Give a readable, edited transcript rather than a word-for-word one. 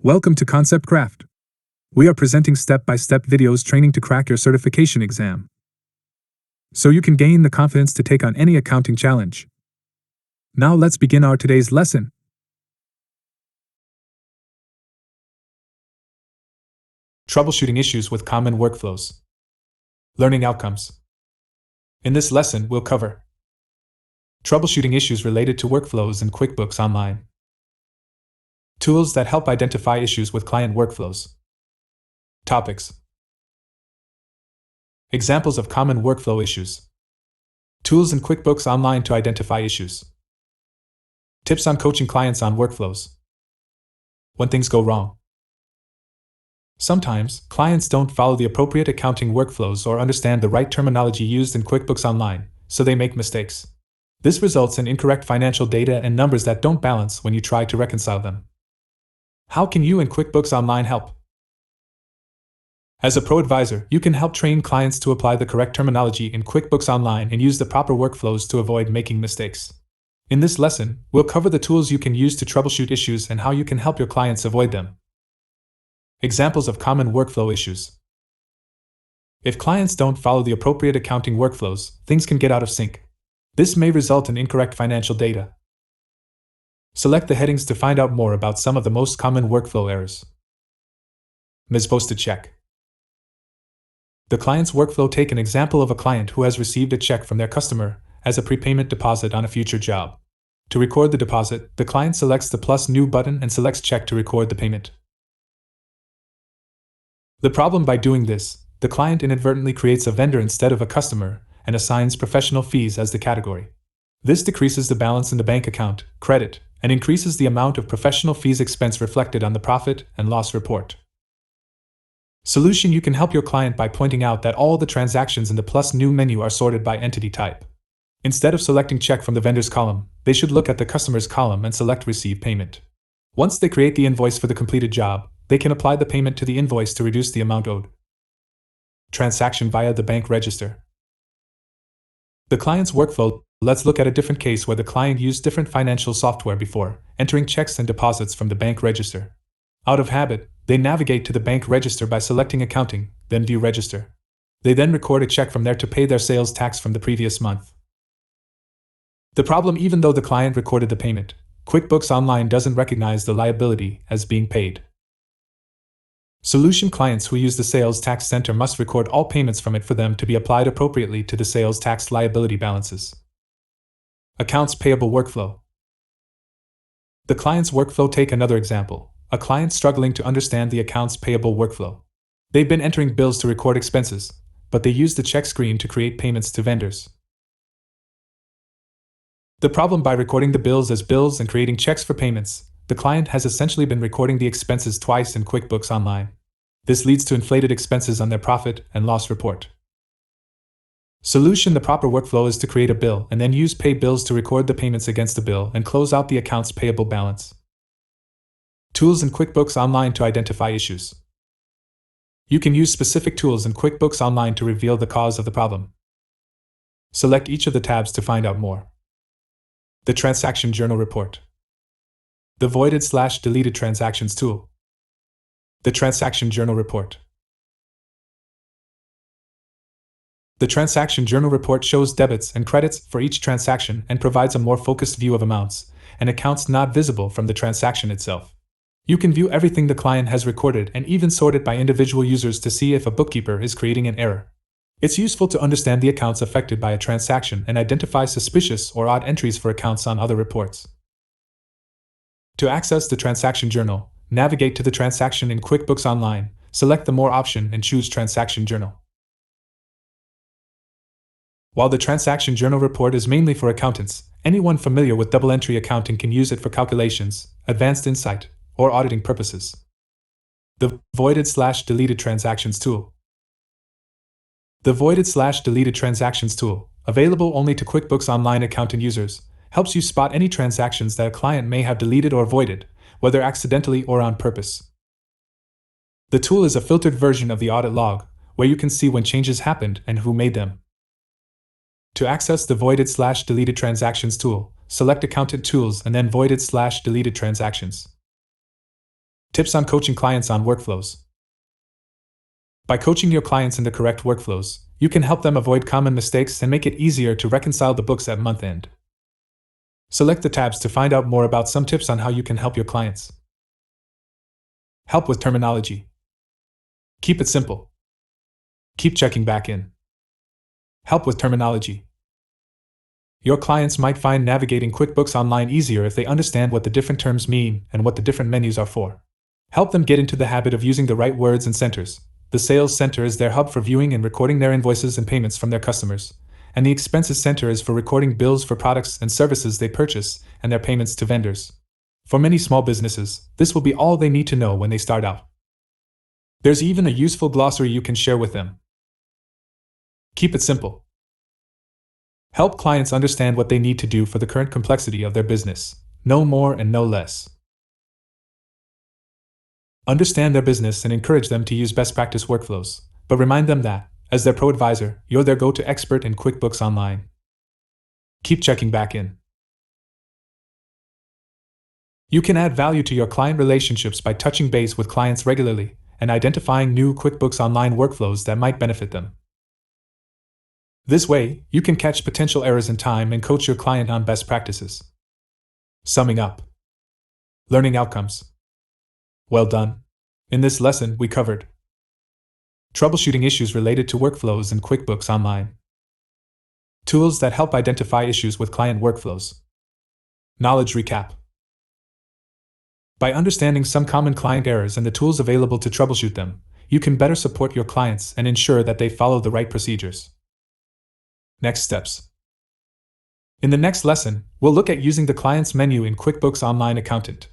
Welcome to Concept Craft. We are presenting step-by-step videos training to crack your certification exam, so you can gain the confidence to take on any accounting challenge. Now let's begin our today's lesson. Troubleshooting issues with common workflows. Learning outcomes. In this lesson, we'll cover troubleshooting issues related to workflows in QuickBooks Online, tools that help identify issues with client workflows, topics, examples of common workflow issues, tools in QuickBooks Online to identify issues, tips on coaching clients on workflows, when things go wrong. Sometimes, clients don't follow the appropriate accounting workflows or understand the right terminology used in QuickBooks Online, so they make mistakes. This results in incorrect financial data and numbers that don't balance when you try to reconcile them. How can you in QuickBooks Online help? As a pro advisor, you can help train clients to apply the correct terminology in QuickBooks Online and use the proper workflows to avoid making mistakes. In this lesson, we'll cover the tools you can use to troubleshoot issues and how you can help your clients avoid them. Examples of common workflow issues. If clients don't follow the appropriate accounting workflows, things can get out of sync. This may result in incorrect financial data. Select the headings to find out more about some of the most common workflow errors. Misposted check. The client's workflow. Take an example of a client who has received a check from their customer as a prepayment deposit on a future job. To record the deposit, the client selects the plus new button and selects check to record the payment. The problem: by doing this, the client inadvertently creates a vendor instead of a customer and assigns professional fees as the category. This decreases the balance in the bank account, credit, and increases the amount of professional fees expense reflected on the profit and loss report. Solution: you can help your client by pointing out that all the transactions in the plus new menu are sorted by entity type. Instead of selecting check from the vendor's column, they should look at the customer's column and select receive payment. Once they create the invoice for the completed job, they can apply the payment to the invoice to reduce the amount owed. Transaction via the bank register. The client's workflow. Let's look at a different case where the client used different financial software before entering checks and deposits from the bank register. Out of habit, they navigate to the bank register by selecting accounting, then view register. They then record a check from there to pay their sales tax from the previous month. The problem: even though the client recorded the payment, QuickBooks Online doesn't recognize the liability as being paid. Solution: clients who use the Sales Tax Center must record all payments from it for them to be applied appropriately to the sales tax liability balances. Accounts payable workflow. The client's workflow. Take another example. A client struggling to understand the accounts payable workflow. They've been entering bills to record expenses, but they use the check screen to create payments to vendors. The problem: by recording the bills as bills and creating checks for payments, the client has essentially been recording the expenses twice in QuickBooks Online. This leads to inflated expenses on their profit and loss report. Solution: the proper workflow is to create a bill and then use pay bills to record the payments against the bill and close out the accounts payable balance. Tools in QuickBooks Online to identify issues. You can use specific tools in QuickBooks Online to reveal the cause of the problem. Select each of the tabs to find out more. The Transaction Journal Report. The voided/deleted transactions tool. The Transaction Journal Report. The Transaction Journal Report shows debits and credits for each transaction and provides a more focused view of amounts and accounts not visible from the transaction itself. You can view everything the client has recorded and even sort it by individual users to see if a bookkeeper is creating an error. It's useful to understand the accounts affected by a transaction and identify suspicious or odd entries for accounts on other reports. To access the Transaction Journal, navigate to the transaction in QuickBooks Online, select the More option and choose Transaction Journal. While the Transaction Journal Report is mainly for accountants, anyone familiar with double-entry accounting can use it for calculations, advanced insight, or auditing purposes. The voided/deleted transactions tool. The voided/deleted transactions tool, available only to QuickBooks Online accountant users, helps you spot any transactions that a client may have deleted or voided, whether accidentally or on purpose. The tool is a filtered version of the audit log, where you can see when changes happened and who made them. To access the voided/deleted transactions tool, select Accountant Tools and then voided/deleted transactions. Tips on coaching clients on workflows. By coaching your clients in the correct workflows, you can help them avoid common mistakes and make it easier to reconcile the books at month end. Select the tabs to find out more about some tips on how you can help your clients. Help with terminology. Keep it simple. Keep checking back in. Help with terminology. Your clients might find navigating QuickBooks Online easier if they understand what the different terms mean and what the different menus are for. Help them get into the habit of using the right words and centers. The Sales Center is their hub for viewing and recording their invoices and payments from their customers, and the Expenses Center is for recording bills for products and services they purchase and their payments to vendors. For many small businesses, this will be all they need to know when they start out. There's even a useful glossary you can share with them. Keep it simple. Help clients understand what they need to do for the current complexity of their business. No more and no less. Understand their business and encourage them to use best practice workflows, but remind them that, as their pro advisor, you're their go-to expert in QuickBooks Online. Keep checking back in. You can add value to your client relationships by touching base with clients regularly and identifying new QuickBooks Online workflows that might benefit them. This way, you can catch potential errors in time and coach your client on best practices. Summing up. Learning outcomes. Well done. In this lesson, we covered troubleshooting issues related to workflows in QuickBooks Online, tools that help identify issues with client workflows, knowledge recap. By understanding some common client errors and the tools available to troubleshoot them, you can better support your clients and ensure that they follow the right procedures. Next steps. In the next lesson, we'll look at using the client's menu in QuickBooks Online Accountant.